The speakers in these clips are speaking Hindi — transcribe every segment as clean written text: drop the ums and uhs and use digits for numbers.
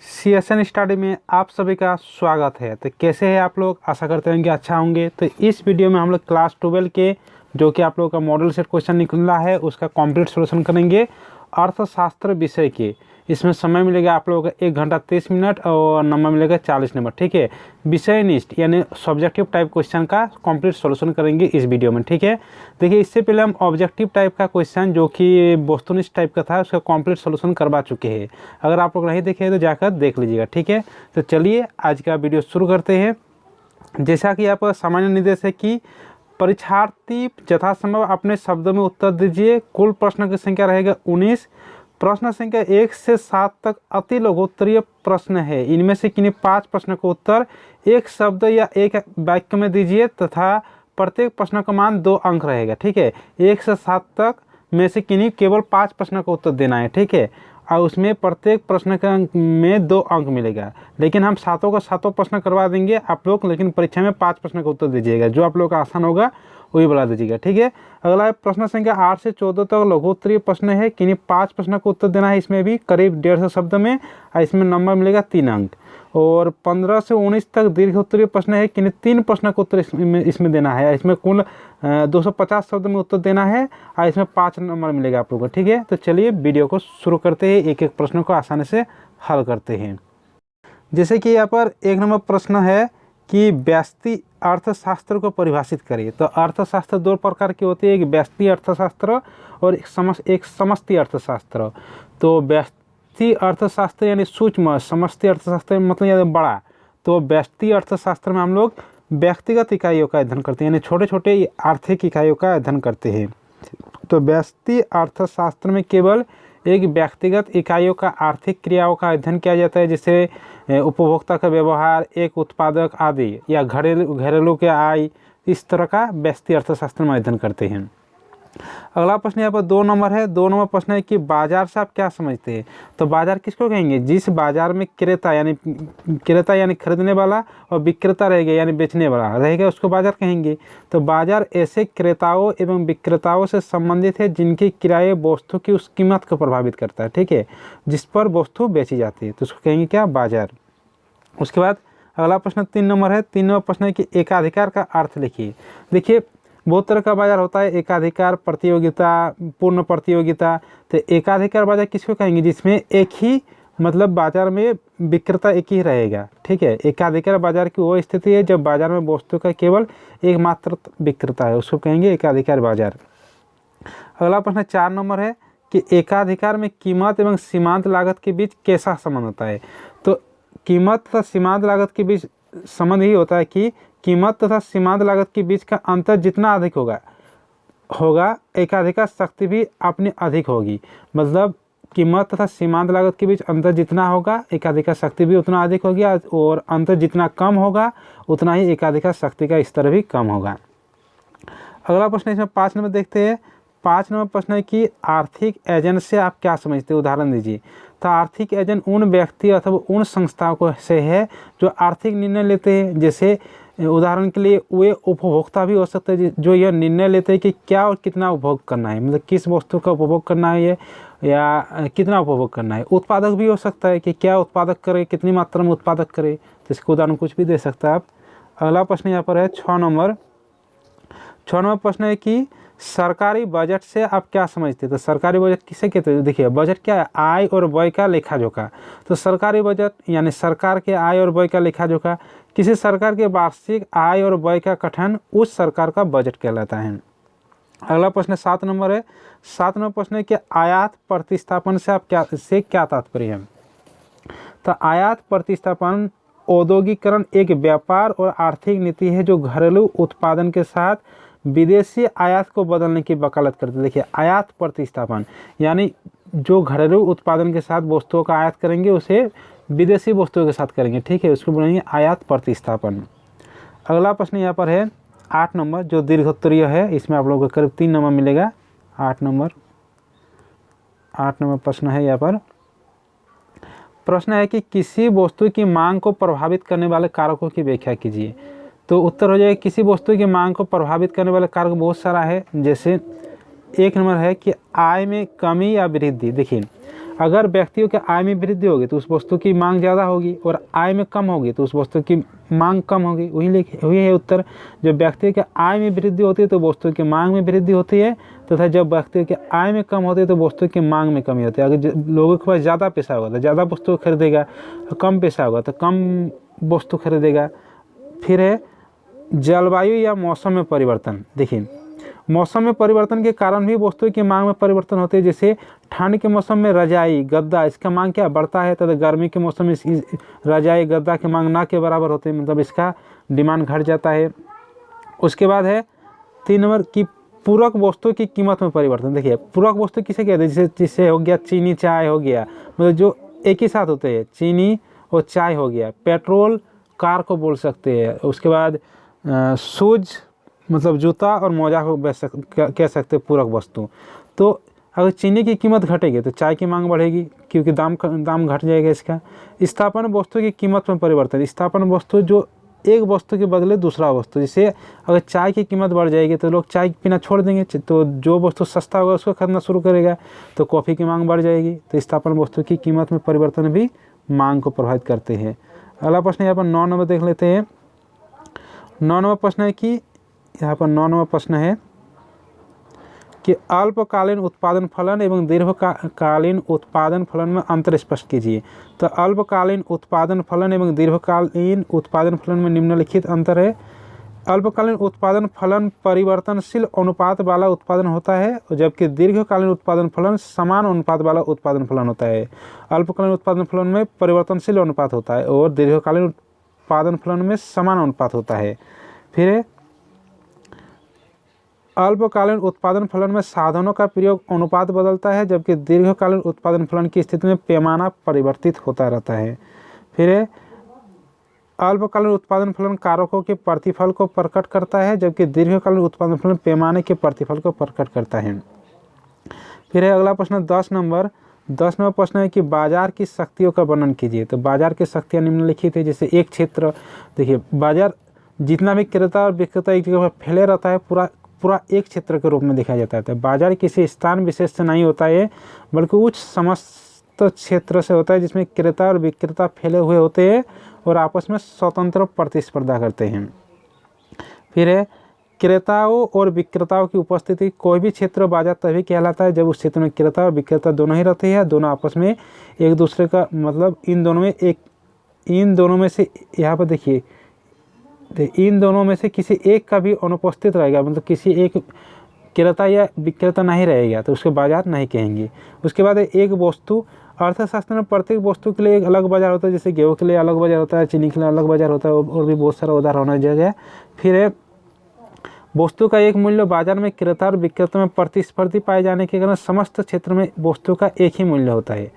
CSN स्टडी में आप सभी का स्वागत है। तो कैसे हैं आप लोग? आशा करते हैं कि अच्छा होंगे। तो इस वीडियो में हम लोग क्लास 12 के जो कि आप लोगों का मॉडल सेट क्वेश्चन निकला है उसका कंप्लीट सॉल्यूशन करेंगे अर्थशास्त्र विषय के। इसमें समय मिलेगा आप लोगों का 1 घंटा 30 मिनट और नंबर मिलेगा 40 नंबर। ठीक है, विषय निष्ठ यानी सब्जेक्टिव टाइप क्वेश्चन का कंप्लीट सॉल्यूशन करेंगे इस वीडियो में। ठीक है, देखिए इससे पहले हम ऑब्जेक्टिव टाइप का क्वेश्चन जो कि वस्तुनिष्ठ टाइप का था उसका कंप्लीट सॉल्यूशन करवा चुके हैं। अगर आप लोग नहीं देखे तो जाकर देख लीजिएगा। ठीक है, तो चलिए आज का वीडियो शुरू करते हैं। जैसा कि आप सामान्य निर्देश है कि परीक्षार्थी यथासंभव अपने शब्दों में उत्तर दीजिए। कुल प्रश्न की संख्या रहेगा 19। प्रश्न संख्या 1 से 7 तक अति लघुत्तरीय प्रश्न है। इनमें से किन्हीं 5 प्रश्न का उत्तर एक शब्द या एक वाक्य में दीजिए तथा प्रत्येक प्रश्न का मान 2 अंक रहेगा। ठीक है, 1 से 7 तक में से किन्हीं केवल 5 प्रश्न का उत्तर देना है। ठीक है, और उसमें प्रत्येक प्रश्न का में 2 अंक मिलेगा। लेकिन हम सातों का सातों प्रश्न करवा देंगे आप लोग, लेकिन परीक्षा में 5 प्रश्न का उत्तर दीजिएगा। जो आप लोग का आसान होगा वही बता दीजिएगा। ठीक है, अगला प्रश्न संख्या 8 से 14 तक लघुत्तरीय प्रश्न है। किन्हीं 5 प्रश्न का उत्तर देना है। इसमें भी करीब 150 शब्द में, और इसमें नंबर मिलेगा 3 अंक। और 15 से 19 तक दीर्घोत्तरीय प्रश्न है। किन्हीं 3 प्रश्न का उत्तर इसमें देना है। इसमें कुल 250 शब्द में उत्तर देना है और इसमें 5 नंबर मिलेगा आप लोगों को। ठीक है, तो चलिए वीडियो को शुरू करते हैं, एक एक प्रश्न को आसानी से हल करते हैं। जैसे कि यहाँ पर 1 नंबर प्रश्न है कि व्यष्टि अर्थशास्त्र को परिभाषित करिए। तो अर्थशास्त्र 2 प्रकार की होती है, एक व्यष्टि अर्थशास्त्र और एक समष्टि अर्थशास्त्र। तो व्यष्टि अर्थशास्त्र यानी सूक्ष्म, समष्टि अर्थशास्त्र मतलब यानी बड़ा। तो व्यष्टि अर्थशास्त्र में हम लोग व्यक्तिगत इकाइयों का अध्ययन करते हैं, यानी छोटे छोटे आर्थिक इकाइयों का अध्ययन करते हैं। तो व्यष्टि अर्थशास्त्र में केवल एक व्यक्तिगत इकाइयों का आर्थिक क्रियाओं का अध्ययन किया जाता है, जैसे उपभोक्ता का व्यवहार, एक उत्पादक आदि, या घरेलू के आय। इस तरह का व्यष्टि अर्थशास्त्र में अध्ययन करते हैं। अगला प्रश्न यहाँ पर 2 नंबर है। 2 नंबर प्रश्न है कि बाजार से आप क्या समझते हैं? तो बाजार किसको कहेंगे? जिस बाजार में क्रेता यानी खरीदने वाला और विक्रेता रहेगा यानी बेचने वाला रहेगा, उसको बाजार कहेंगे। तो बाजार ऐसे क्रेताओं एवं विक्रेताओं से संबंधित है जिनकी किराए वस्तु की उस कीमत को प्रभावित करता है। ठीक है, जिस पर वस्तु बेची जाती है, तो उसको कहेंगे क्या? बाजार। उसके बाद अगला प्रश्न 3 नंबर है। 3 नंबर प्रश्न है कि एकाधिकार का अर्थ लिखिए। देखिए बहुत तरह का बाजार होता है, एकाधिकार, प्रतियोगिता, पूर्ण प्रतियोगिता। तो एकाधिकार बाजार किसको कहेंगे? जिसमें एक ही मतलब बाजार में विक्रेता एक ही रहेगा। ठीक है, एकाधिकार बाजार की वो स्थिति है जब बाजार में वस्तु का केवल एकमात्र विक्रेता है, उसको कहेंगे एकाधिकार बाजार। अगला प्रश्न 4 नंबर है कि एकाधिकार में कीमत एवं सीमांत लागत के बीच कैसा संबंध होता है? तो कीमत तथा सीमांत लागत के बीच संबंध ही होता है कि कीमत तथा सीमांत लागत के बीच का अंतर जितना अधिक होगा एकाधिकार शक्ति भी अपनी अधिक होगी। मतलब कीमत तथा सीमांत लागत के बीच अंतर जितना होगा एकाधिकार शक्ति भी उतना अधिक होगी, और अंतर जितना कम होगा उतना ही एकाधिकार शक्ति का स्तर भी कम होगा। अगला प्रश्न इसमें 5 नंबर देखते हैं। 5 नंबर प्रश्न है कि आर्थिक एजेंट से आप क्या समझते हैं? उदाहरण दीजिए। तो आर्थिक एजेंट उन व्यक्ति अथवा उन संस्थाओं को से है जो आर्थिक निर्णय लेते हैं। जैसे उदाहरण के लिए वे उपभोक्ता भी हो सकते हैं जो यह निर्णय लेते हैं कि क्या और कितना उपभोग करना है, मतलब किस वस्तु का उपभोग करना है या कितना उपभोग करना है। उत्पादक भी हो सकता है कि क्या उत्पादक करे, कितनी मात्रा में उत्पादक करे, तो इसके उदाहरण कुछ भी दे सकता है आप। अगला प्रश्न यहाँ पर है 6 नंबर। 6 नंबर प्रश्न है कि सरकारी बजट से आप क्या समझते हैं? तो सरकारी बजट किसे कहते हैं? देखिए बजट क्या है? आय और व्यय का लेखा जोखा। तो सरकारी बजट यानी सरकार के आय और व्यय का लेखा जोखा। किसी सरकार के वार्षिक आय और व्यय का गठन उस सरकार का बजट कहलाता है। अगला प्रश्न 7 नंबर है। 7 नंबर प्रश्न है कि आयात प्रतिस्थापन से आप क्या तात्पर्य है? तो आयात प्रतिस्थापन औद्योगिकरण एक व्यापार और आर्थिक नीति है जो घरेलू उत्पादन के साथ विदेशी आयात को बदलने की वकालत करते हैं। देखिए आयात प्रतिस्थापन यानी जो घरेलू उत्पादन के साथ वस्तुओं का आयात करेंगे उसे विदेशी वस्तुओं के साथ करेंगे। ठीक है, उसको बोलेंगे आयात प्रतिस्थापन। अगला प्रश्न यहाँ पर है 8 नंबर जो दीर्घोत्तरीय है। इसमें आप लोगों को करीब 3 नंबर मिलेगा। 8 नंबर प्रश्न है। यहाँ पर प्रश्न है कि किसी वस्तु की मांग को प्रभावित करने वाले कारकों की व्याख्या कीजिए। तो उत्तर हो जाएगा किसी वस्तु की मांग को प्रभावित करने वाले कारक बहुत सारा है। जैसे 1 नंबर है कि आय में कमी या वृद्धि। देखिए अगर व्यक्तियों के आय में वृद्धि होगी तो उस वस्तु की मांग ज़्यादा होगी, और आय में कम होगी तो उस वस्तु की मांग कम होगी। वही है उत्तर। जब व्यक्ति के आय में वृद्धि होती है तो वस्तु की मांग में वृद्धि होती है, तथा जब व्यक्ति के आय में कम होती है तो वस्तु की मांग में कमी होती है। अगर लोगों के पास ज़्यादा पैसा होगा तो ज़्यादा वस्तु खरीदेगा, कम पैसा होगा तो कम वस्तु खरीदेगा। फिर है जलवायु या मौसम में परिवर्तन। देखिए, मौसम में परिवर्तन के कारण भी वस्तुओं की मांग में परिवर्तन होते हैं। जैसे ठंड के मौसम में रजाई गद्दा इसका मांग क्या बढ़ता है, तथा गर्मी के मौसम में रजाई गद्दा की मांग ना के बराबर होते हैं, मतलब इसका डिमांड घट जाता है। उसके बाद है 3 नंबर की पूरक वस्तु की कीमत में परिवर्तन। देखिए, पूरक वस्तु किसे कहते हैं, जिससे हो गया चीनी चाय हो गया, मतलब जो एक ही साथ होते हैं, चीनी और चाय हो गया। पेट्रोल कार को बोल सकते हैं। उसके बाद शूज मतलब जूता और मोजा को कह सकते हैं पूरक वस्तु। तो अगर चीनी की कीमत घटेगी तो चाय की मांग बढ़ेगी, क्योंकि दाम घट जाएगा इसका। स्थापन वस्तु की कीमत में परिवर्तन। स्थापन वस्तु जो एक वस्तु के बदले दूसरा वस्तु, जैसे अगर चाय की कीमत बढ़ जाएगी तो लोग चाय पीना छोड़ देंगे, तो जो वस्तु सस्ता होगा उसको खरीदना शुरू करेगा, तो कॉफ़ी की मांग बढ़ जाएगी। तो स्थापन वस्तु की कीमत में परिवर्तन भी मांग को प्रभावित करते हैं। अगला प्रश्न यहाँ पर 9 नंबर देख लेते हैं। 9 नंबर प्रश्न है कि यहाँ पर 9 नंबर प्रश्न है कि अल्पकालीन उत्पादन फलन एवं दीर्घकालीन उत्पादन फलन में अंतर स्पष्ट कीजिए। तो अल्पकालीन उत्पादन फलन एवं दीर्घकालीन उत्पादन फलन में निम्नलिखित अंतर है। अल्पकालीन उत्पादन फलन परिवर्तनशील अनुपात वाला उत्पादन होता है, जबकि दीर्घकालीन उत्पादन फलन समान अनुपात वाला उत्पादन फलन होता है। अल्पकालीन उत्पादन फलन में परिवर्तनशील अनुपात होता है और दीर्घकालीन उत्पादन फलन में समान अनुपात होता है। फिर अल्पकालीन उत्पादन फलन में साधनों का प्रयोग अनुपात बदलता है, जबकि दीर्घकालीन उत्पादन फलन की स्थिति में पैमाना परिवर्तित होता रहता है। फिर अल्पकालीन उत्पादन फलन कारकों के प्रतिफल को प्रकट करता है, जबकि दीर्घकालीन उत्पादन फलन पैमाने के प्रतिफल को प्रकट करता है। फिर है अगला प्रश्न 10 नंबर प्रश्न है कि बाजार की शक्तियों का वर्णन कीजिए। तो बाजार की शक्तियाँ निम्नलिखित है। जैसे एक क्षेत्र, देखिए बाजार जितना भी क्रेता और विक्रेता एक जगह पर फैले रहता है, पूरा एक क्षेत्र के रूप में देखा जाता है। तो बाजार किसी स्थान विशेष से नहीं होता है, बल्कि उच्च समस्त क्षेत्र से होता है, जिसमें क्रेता और विक्रेता फैले हुए होते हैं और आपस में स्वतंत्र प्रतिस्पर्धा करते हैं। फिर है क्रेताओं और विक्रेताओं की उपस्थिति। कोई भी क्षेत्र बाजार तभी कहलाता है जब उस क्षेत्र में क्रेता और विक्रेता दोनों ही रहते हैं, दोनों आपस में एक दूसरे का मतलब इन दोनों में से यहाँ पर देखिए इन दोनों में से किसी एक का भी अनुपस्थित रहेगा, मतलब किसी एक क्रेता या विक्रेता नहीं रहेगा तो उसको बाजार नहीं कहेंगे। उसके बाद एक वस्तु। अर्थशास्त्र में प्रत्येक वस्तु के लिए एक अलग बाजार होता है, जैसे गेहूँ के लिए अलग बाजार होता है, चीनी के लिए अलग बाजार होता है, और भी बहुत सारा उदाहरण होना चाहिए। फिर है वस्तु का एक मूल्य। बाजार में क्रेता और विक्रेता में प्रतिस्पर्धी पाए जाने के कारण समस्त क्षेत्र में वस्तु का एक ही मूल्य होता है।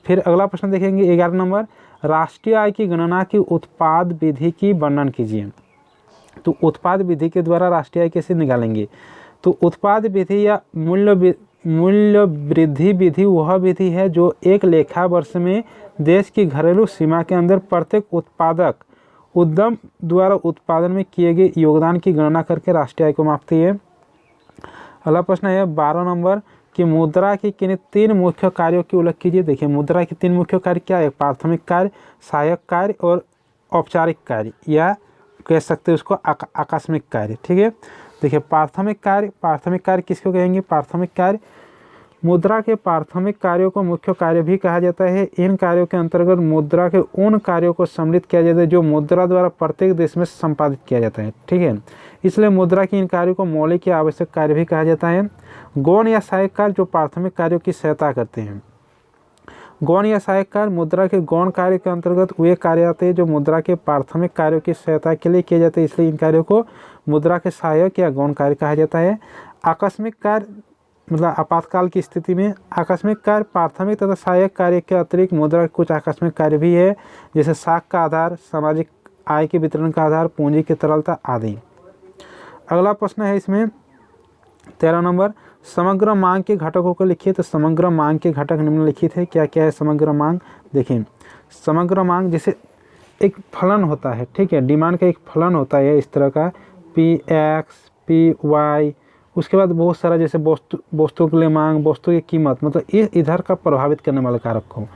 फिर अगला प्रश्न देखेंगे 11 नंबर, राष्ट्रीय आय की गणना की उत्पाद विधि की वर्णन कीजिए। तो उत्पाद विधि के द्वारा राष्ट्रीय आय कैसे निकालेंगे। तो उत्पाद विधि या मूल्य वृद्धि विधि वह विधि है जो एक लेखा वर्ष में देश की घरेलू सीमा के अंदर प्रत्येक उत्पादक उद्यम द्वारा उत्पादन में किए गए योगदान की गणना करके राष्ट्रीय आय को मापती है। अगला प्रश्न है 12 नंबर कि मुद्रा की किन्हीं 3 मुख्य कार्यों की उल्लेख कीजिए। देखिए मुद्रा के 3 मुख्य कार्य क्या है, प्राथमिक कार्य, सहायक कार्य और औपचारिक कार्य, या कह सकते हैं उसको आकस्मिक कार्य। ठीक है, देखिए प्राथमिक कार्य किसको कहेंगे। प्राथमिक कार्य, मुद्रा के प्राथमिक कार्यों को मुख्य कार्य भी कहा जाता है। इन कार्यों के अंतर्गत मुद्रा के उन कार्यों को सम्मिलित किया जाता है जो मुद्रा द्वारा प्रत्येक देश में संपादित किया जाता है। ठीक है, इसलिए मुद्रा के इन कार्यों को मौलिक या आवश्यक कार्य भी कहा जाता है। गौण या सहायक कार्य जो प्राथमिक कार्यों की सहायता करते हैं। गौण या सहायक कार्य, मुद्रा के गौण कार्य के अंतर्गत वे कार्य आते हैं जो मुद्रा के प्राथमिक कार्यों की सहायता के लिए किए जाते हैं, इसलिए इन कार्यों को मुद्रा के सहायक या गौण कार्य कहा जाता है। आकस्मिक कार्य मतलब आपातकाल की स्थिति में। आकस्मिक कार्य प्राथमिक तथा सहायक कार्य के अतिरिक्त मुद्रा के कुछ आकस्मिक कार्य भी है, जैसे साख का आधार, सामाजिक आय के वितरण का आधार, पूंजी की तरलता आदि। अगला प्रश्न है इसमें 13 नंबर, समग्र मांग के घटकों को लिखिए। तो समग्र मांग के घटक निम्नलिखित है। क्या क्या है समग्र मांग। देखिए समग्र मांग जैसे एक फलन होता है, ठीक है, डिमांड का एक फलन होता है इस तरह का, PX, PY, उसके बाद बहुत सारा जैसे वस्तुओं के लिए मांग, वस्तु की कीमत, मतलब ये इधर का प्रभावित करने वाला कारक को।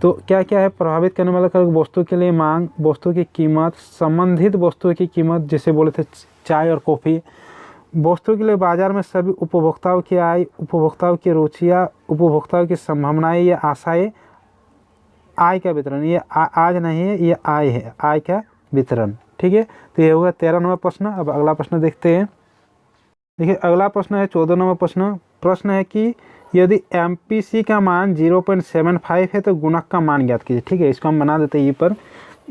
तो क्या क्या है प्रभावित करने वाला कारक? वस्तु के लिए मांग, वस्तु की कीमत, संबंधित वस्तुओं की कीमत, जैसे बोले थे चाय और कॉफ़ी। वस्तु के लिए बाजार में सभी उपभोक्ताओं की आय, उपभोक्ताओं की रुचियाँ, उपभोक्ताओं की संभावनाएं या आशाएं, आय का वितरण। ये आज नहीं है, ये आय है, आय का वितरण। ठीक है, तो ये होगा 13 नंबर प्रश्न। अब अगला प्रश्न देखते हैं। देखिए अगला प्रश्न है 14 नंबर प्रश्न। प्रश्न है कि यदि MPC का मान 0.75 है तो गुणक का मान ज्ञात कीजिए। ठीक है, इसको हम बना देते हैं ये पर,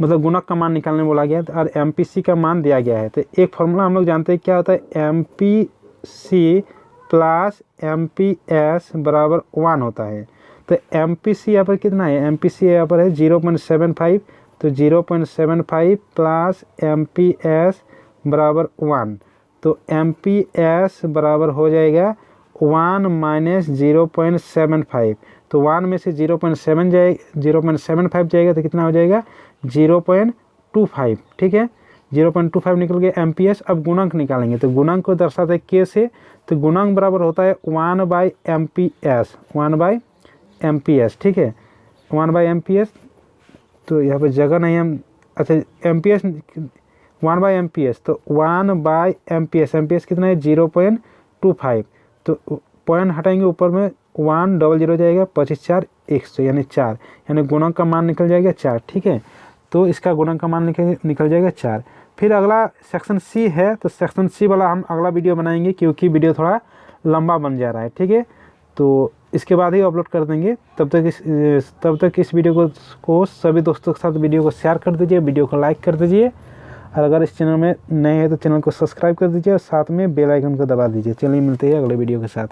मतलब गुणक का मान निकालने बोला गया है और MPC का मान दिया गया है। तो एक फॉर्मूला हम लोग जानते हैं क्या होता है, MPC प्लस MPS बराबर 1 होता है। तो MPC यहाँ पर कितना है, MPC यहाँ पर है 0.75, तो 0.75 प्लस MPS बराबर 1, तो MPS बराबर हो जाएगा 1 माइनस 0.75। तो 1 में से 0.75 जाएगा तो कितना हो जाएगा 0.25। ठीक है, 0.25 निकल गया MPS। अब गुणक निकालेंगे, तो गुणक को दर्शाते हैं K से, तो गुणक बराबर होता है 1/MPS, 1/MPS। ठीक है, 1/MPS, तो यहाँ पर जगह नहीं हम, अच्छा MPS 1/MPS, तो 1/MPS, MPS कितना है 0.25, तो पॉइंट हटाएंगे ऊपर में 1 डबल 0 जाएगा, 25 4 100 यानी 4, यानी गुणक का मान निकल जाएगा 4। ठीक है, तो इसका गुणक का मान निकल जाएगा 4। फिर अगला सेक्शन C है, तो सेक्शन C वाला हम अगला वीडियो बनाएंगे क्योंकि वीडियो थोड़ा लंबा बन जा रहा है। ठीक है, तो इसके बाद ही अपलोड कर देंगे। तब तक इस वीडियो को सभी दोस्तों के साथ वीडियो को शेयर कर दीजिए, वीडियो को लाइक कर दीजिए, और अगर इस चैनल में नए हैं तो चैनल को सब्सक्राइब कर दीजिए और साथ में बेल आइकन को दबा दीजिए। चलिए मिलते हैं अगले वीडियो के साथ।